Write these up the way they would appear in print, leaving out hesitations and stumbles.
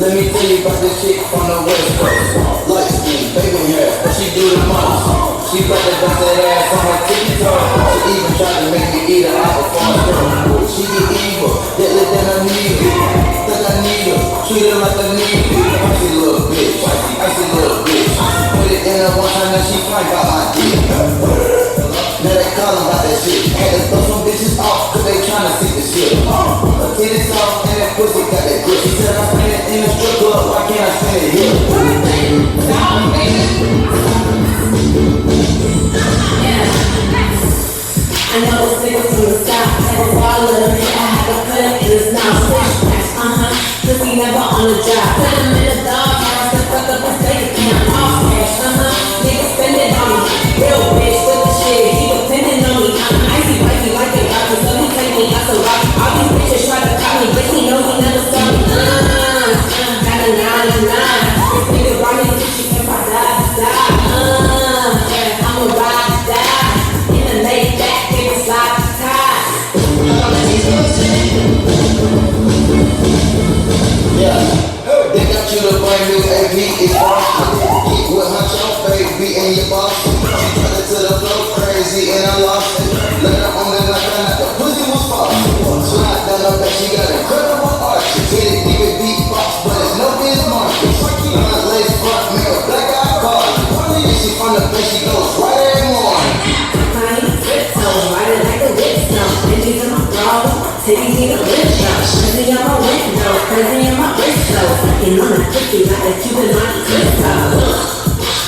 Let me tell you about this chick from the West Coast. Light skin, baby hair, but she do the most. She got to dump that ass on her TikTok. She even tried to make me eat her apple farm girl. She get evil, deadly than a needle. Think I need her, treat her like a needle. Icy little bitch, icy little bitch. Put it in her one time, now she flank out my dick. Now they callin' about that shit. Had to throw some bitches off, cause they tryna see the shit. Her titties off, and that pussy got that grip. She said I spend it in the strip club, why can't I spend it here? I know it's niggas from the south, had a ball of them, I had to put it in his mouth. Flashbacks, pussy never on the drive. Put him in the dog house, to fuck up his bank account. Off cash, niggas spend it on me. Real bitch with the shit, he depending on me. I'm icy, wifey, like it rocky, so he take me out so rocky. All these bitches try to call me, but he knows he never saw me. Got a 9 to 9. This nigga brought me to shit if I die. I'ma ride or die. In the late back, nigga slide the tide. Yeah, they got you the brand new AP, it's awesome. Get with my chop, baby, and your boss. She tried it to the flow crazy and I lost it. Let her on the like I the pussy was false. Slide down her back, she got incredible arches. Hit it deep in beatbox, but it's no biz market. My lace front mirror, black eye car. And she from the place, she goes right every morning. Riding like a whip stone, bitches in my bra, titties need a lip shot. Crazy on my window, crazy on my wrist though. Fucking on the pussy like a Cuban Monte Cristo.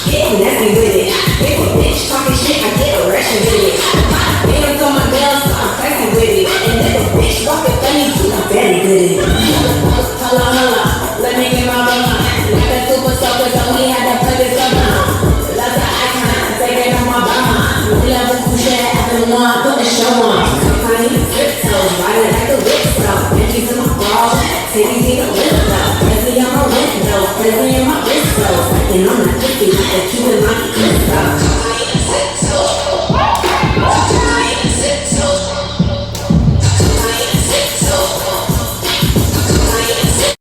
Getting nasty with it. If a bitch talking shit, I get arrested with it. Hands on my nails, so I'm crazy with it. And if a bitch walking funny, I'm very good at it. Hold on, let me get my mama. Like a super soaker, so we had to put this on. Love the icon, take it on my mama. We love the cool shit, having one, put the show on. Company, cryptos, riding like a whip stone. Bitches in my bra, titties need a lip though. Crazy on my window, crazy on my wrist though. Fucking on my pussy like a Cuban Monte Cristo.